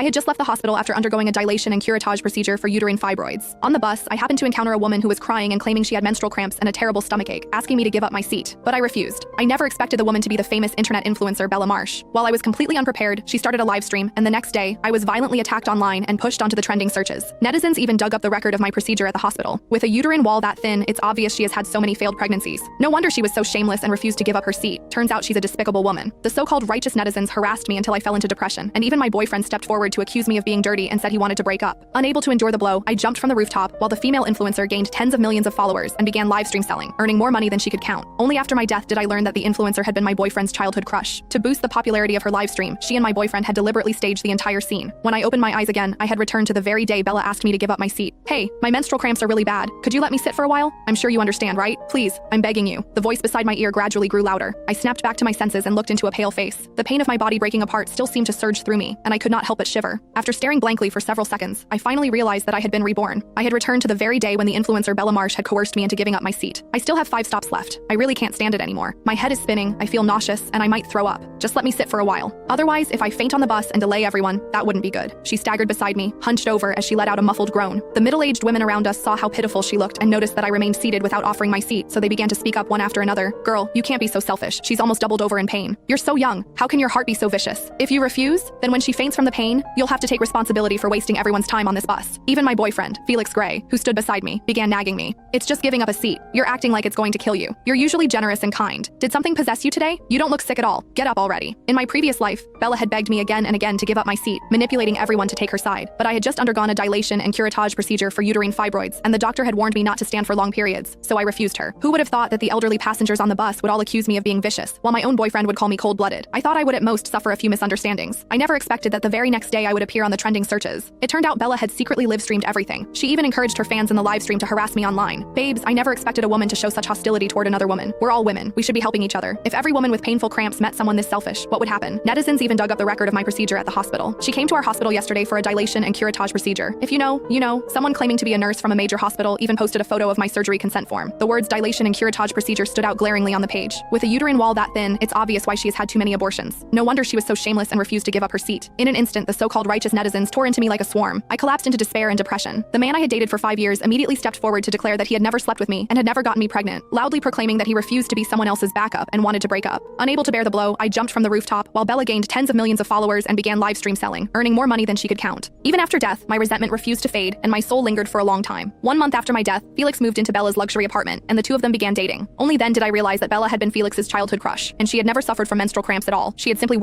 I had just left the hospital after undergoing a dilation and curettage procedure for uterine fibroids. On the bus, I happened to encounter a woman who was crying and claiming she had menstrual cramps and a terrible stomachache, asking me to give up my seat. But I refused. I never expected the woman to be the famous internet influencer Bella Marsh. While I was completely unprepared, she started a live stream, and the next day, I was violently attacked online and pushed onto the trending searches. Netizens even dug up the record of my procedure at the hospital. With a uterine wall that thin, it's obvious she has had so many failed pregnancies. No wonder she was so shameless and refused to give up her seat. Turns out she's a despicable woman. The so-called righteous netizens harassed me until I fell into depression, and even my boyfriend stepped forward to accuse me of being dirty and said he wanted to break up. Unable to endure the blow, I jumped from the rooftop while the female influencer gained tens of millions of followers and began live stream selling, earning more money than she could count. Only after my death did I learn that the influencer had been my boyfriend's childhood crush. To boost the popularity of her live stream, she and my boyfriend had deliberately staged the entire scene. When I opened my eyes again, I had returned to the very day Bella asked me to give up my seat. Hey, my menstrual cramps are really bad. Could you let me sit for a while? I'm sure you understand, right? Please, I'm begging you. The voice beside my ear gradually grew louder. I snapped back to my senses and looked into a pale face. The pain of my body breaking apart still seemed to surge through me, and I could not help but shiver. After staring blankly for several seconds, I finally realized that I had been reborn. I had returned to the very day when the influencer Bella Marsh had coerced me into giving up my seat. I still have 5 stops left. I really can't stand it anymore. My head is spinning, I feel nauseous, and I might throw up. Just let me sit for a while. Otherwise, if I faint on the bus and delay everyone, that wouldn't be good. She staggered beside me, hunched over as she let out a muffled groan. The middle-aged women around us saw how pitiful she looked and noticed that I remained seated without offering my seat, so they began to speak up one after another. Girl, you can't be so selfish. She's almost doubled over in pain. You're so young. How can your heart be so vicious? If you refuse, then when she faints from the pain, you'll have to take responsibility for wasting everyone's time on this bus. Even my boyfriend, Felix Gray, who stood beside me, began nagging me. It's just giving up a seat. You're acting like it's going to kill you. You're usually generous and kind. Did something possess you today? You don't look sick at all. Get up already. In my previous life, Bella had begged me again and again to give up my seat, manipulating everyone to take her side. But I had just undergone a dilation and curettage procedure for uterine fibroids, and the doctor had warned me not to stand for long periods, so I refused her. Who would have thought that the elderly passengers on the bus would all accuse me of being vicious, while my own boyfriend would call me cold-blooded? I thought I would at most suffer a few misunderstandings. I never expected that the very next day I would appear on the trending searches. It turned out Bella had secretly live-streamed everything. She even encouraged her fans in the live stream to harass me online. Babes, I never expected a woman to show such hostility toward another woman. We're all women. We should be helping each other. If every woman with painful cramps met someone this selfish, what would happen? Netizens even dug up the record of my procedure at the hospital. She came to our hospital yesterday for a dilation and curettage procedure. If you know, you know. Someone claiming to be a nurse from a major hospital even posted a photo of my surgery consent form. The words dilation and curettage procedure stood out glaringly on the page. With a uterine wall that thin, it's obvious why she has had too many abortions. No wonder she was so shameless and refused to give up her seat. In an instant, the so-called righteous netizens tore into me like a swarm. I collapsed into despair and depression. The man I had dated for 5 years immediately stepped forward to declare that he had never slept with me and had never gotten me pregnant, loudly proclaiming that he refused to be someone else's backup and wanted to break up. Unable to bear the blow, I jumped from the rooftop while Bella gained tens of millions of followers and began live stream selling, earning more money than she could count. Even after death, my resentment refused to fade and my soul lingered for a long time. 1 month after my death, Felix moved into Bella's luxury apartment and the two of them began dating. Only then did I realize that Bella had been Felix's childhood crush, and she had never suffered from menstrual cramps at all. She had simply worked